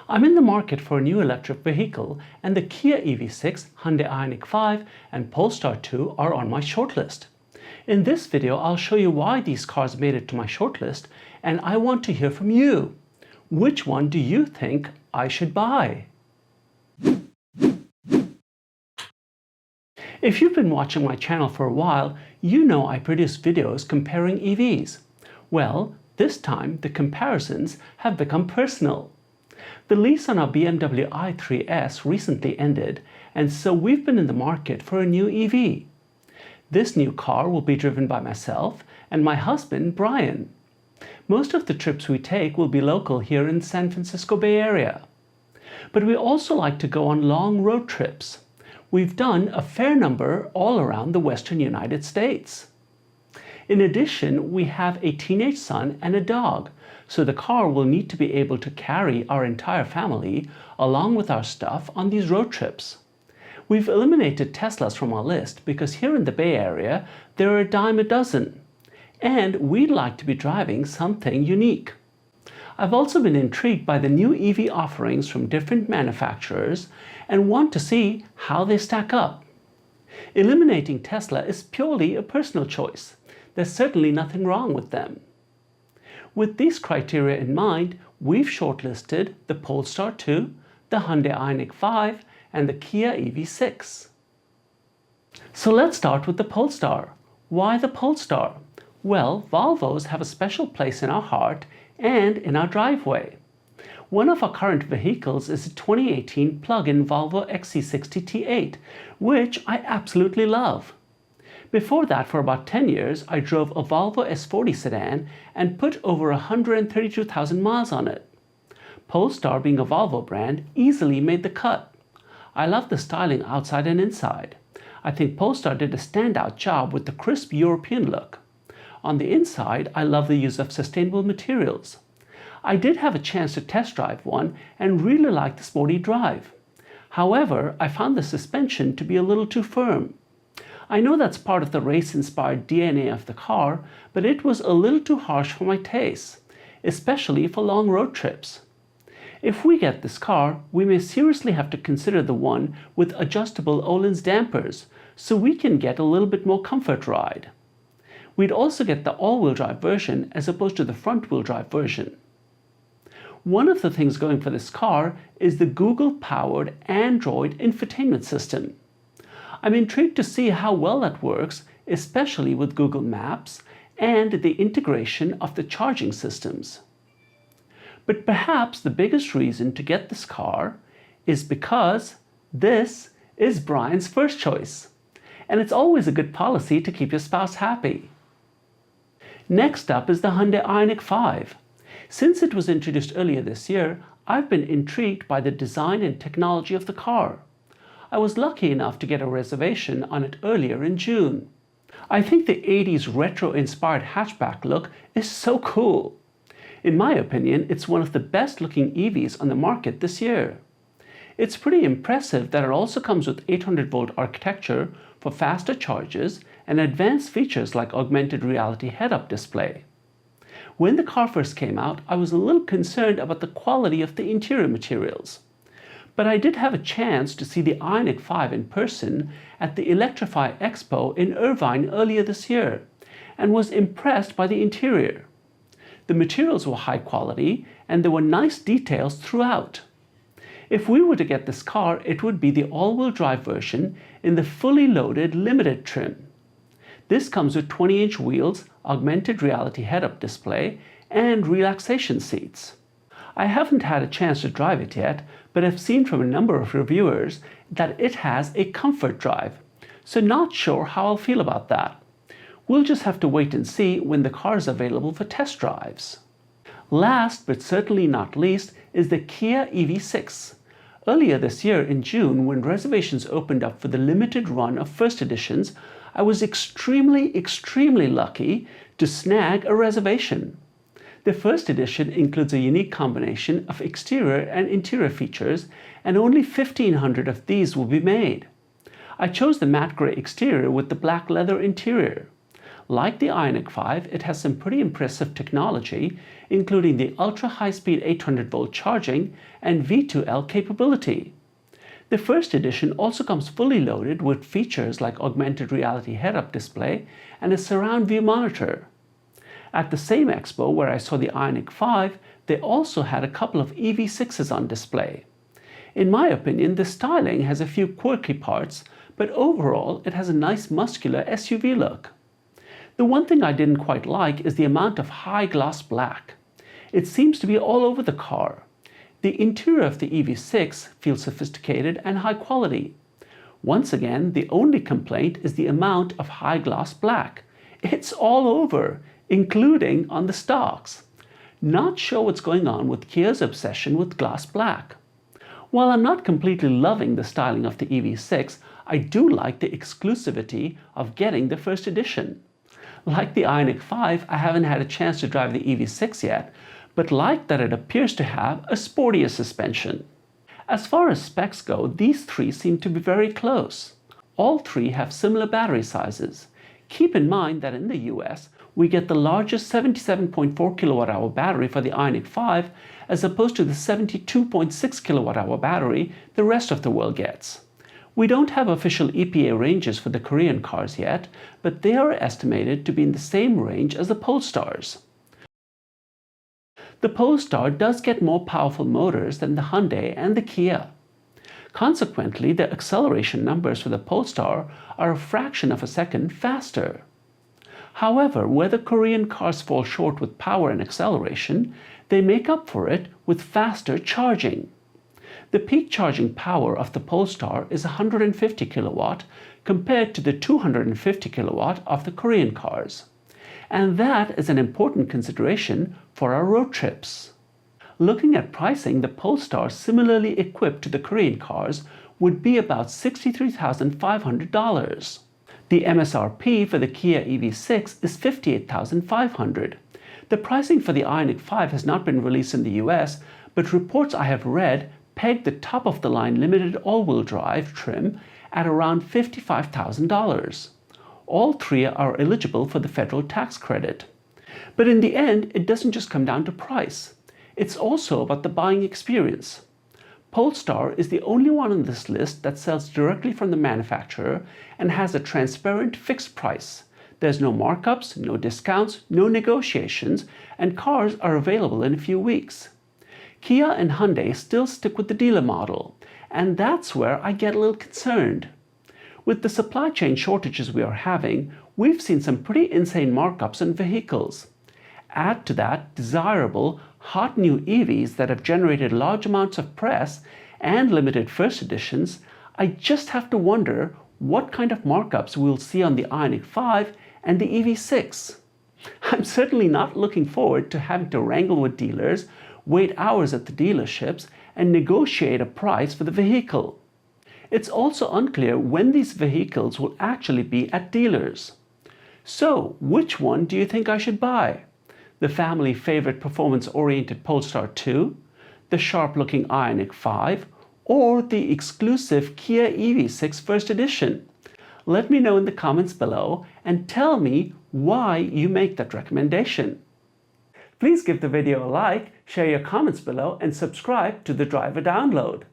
I'm in the market for a new electric vehicle, and the Kia EV6, Hyundai Ioniq 5 and Polestar 2 are on my shortlist. In this video, I'll show you why these cars made it to my shortlist, and I want to hear from you. Which one do you think I should buy? If you've been watching my channel for a while, you know I produce videos comparing EVs. Well, this time the comparisons have become personal. The lease on our BMW i3s recently ended, and so we've been in the market for a new EV. This new car will be driven by myself and my husband, Brian. Most of the trips we take will be local here in San Francisco Bay Area. But we also like to go on long road trips. We've done a fair number all around the western United States. In addition, we have a teenage son and a dog, so the car will need to be able to carry our entire family along with our stuff on these road trips. We've eliminated Teslas from our list because here in the Bay Area there are a dime a dozen, and we'd like to be driving something unique. I've also been intrigued by the new EV offerings from different manufacturers and want to see how they stack up. Eliminating Tesla is purely a personal choice. There's certainly nothing wrong with them. With these criteria in mind, we've shortlisted the Polestar 2, the Hyundai Ioniq 5, and the Kia EV6. So let's start with the Polestar. Why the Polestar? Well, Volvos have a special place in our heart and in our driveway. One of our current vehicles is a 2018 plug-in Volvo XC60 T8, which I absolutely love. Before that, for about 10 years, I drove a Volvo S40 sedan and put over 132,000 miles on it. Polestar, being a Volvo brand, easily made the cut. I love the styling outside and inside. I think Polestar did a standout job with the crisp European look. On the inside, I love the use of sustainable materials. I did have a chance to test drive one and really liked the sporty drive. However, I found the suspension to be a little too firm. I know that's part of the race-inspired DNA of the car, but it was a little too harsh for my taste, especially for long road trips. If we get this car, we may seriously have to consider the one with adjustable Öhlins dampers, so we can get a little bit more comfort ride. We'd also get the all-wheel drive version as opposed to the front-wheel drive version. One of the things going for this car is the Google-powered Android infotainment system. I'm intrigued to see how well that works, especially with Google Maps and the integration of the charging systems. But perhaps the biggest reason to get this car is because this is Brian's first choice. And it's always a good policy to keep your spouse happy. Next up is the Hyundai Ioniq 5. Since it was introduced earlier this year, I've been intrigued by the design and technology of the car. I was lucky enough to get a reservation on it earlier in June. I think the 80s retro-inspired hatchback look is so cool. In my opinion, it's one of the best looking EVs on the market this year. It's pretty impressive that it also comes with 800-volt architecture for faster charges and advanced features like augmented reality head-up display. When the car first came out, I was a little concerned about the quality of the interior materials. But I did have a chance to see the Ioniq 5 in person at the Electrify Expo in Irvine earlier this year and was impressed by the interior. The materials were high quality and there were nice details throughout. If we were to get this car, it would be the all-wheel drive version in the fully loaded limited trim. This comes with 20-inch wheels, augmented reality head-up display, and relaxation seats. I haven't had a chance to drive it yet, but I've seen from a number of reviewers that it has a comfort drive, so not sure how I'll feel about that. We'll just have to wait and see when the car is available for test drives. Last but certainly not least is the Kia EV6. Earlier this year in June, when reservations opened up for the limited run of First Editions, I was extremely lucky to snag a reservation. The First Edition includes a unique combination of exterior and interior features, and only 1,500 of these will be made. I chose the matte grey exterior with the black leather interior. Like the Ioniq 5, it has some pretty impressive technology, including the ultra-high-speed 800-volt charging and V2L capability. The First Edition also comes fully loaded with features like augmented reality head-up display and a surround view monitor. At the same expo where I saw the Ioniq 5, they also had a couple of EV6s on display. In my opinion, the styling has a few quirky parts, but overall it has a nice muscular SUV look. The one thing I didn't quite like is the amount of high gloss black. It seems to be all over the car. The interior of the EV6 feels sophisticated and high quality. Once again, the only complaint is the amount of high gloss black. It's all over, including on the stalks. Not sure what's going on with Kia's obsession with gloss black. While I'm not completely loving the styling of the EV6, I do like the exclusivity of getting the First Edition. Like the Ioniq 5, I haven't had a chance to drive the EV6 yet, but like that it appears to have a sportier suspension. As far as specs go, these three seem to be very close. All three have similar battery sizes. Keep in mind that in the US, we get the largest 77.4 kWh battery for the Ioniq 5 as opposed to the 72.6 kWh battery the rest of the world gets. We don't have official EPA ranges for the Korean cars yet, but they are estimated to be in the same range as the Polestars. The Polestar does get more powerful motors than the Hyundai and the Kia. Consequently, the acceleration numbers for the Polestar are a fraction of a second faster. However, where the Korean cars fall short with power and acceleration, they make up for it with faster charging. The peak charging power of the Polestar is 150 kW compared to the 250 kW of the Korean cars. And that is an important consideration for our road trips. Looking at pricing, the Polestar similarly equipped to the Korean cars would be about $63,500. The MSRP for the Kia EV6 is $58,500. The pricing for the Ioniq 5 has not been released in the US, but reports I have read peg the top-of-the-line limited all-wheel drive trim at around $55,000. All three are eligible for the federal tax credit. But in the end, it doesn't just come down to price. It's also about the buying experience. Polestar is the only one on this list that sells directly from the manufacturer and has a transparent fixed price. There's no markups, no discounts, no negotiations, and cars are available in a few weeks. Kia and Hyundai still stick with the dealer model, and that's where I get a little concerned. With the supply chain shortages we are having, we've seen some pretty insane markups on vehicles. Add to that desirable, hot new EVs that have generated large amounts of press and limited first editions, I just have to wonder what kind of markups we'll see on the Ioniq 5 and the EV6. I'm certainly not looking forward to having to wrangle with dealers, wait hours at the dealerships, and negotiate a price for the vehicle. It's also unclear when these vehicles will actually be at dealers. So, which one do you think I should buy? The family favorite performance-oriented Polestar 2, the sharp-looking Ioniq 5, or the exclusive Kia EV6 First Edition? Let me know in the comments below and tell me why you make that recommendation. Please give the video a like, share your comments below, and subscribe to the Driver Download.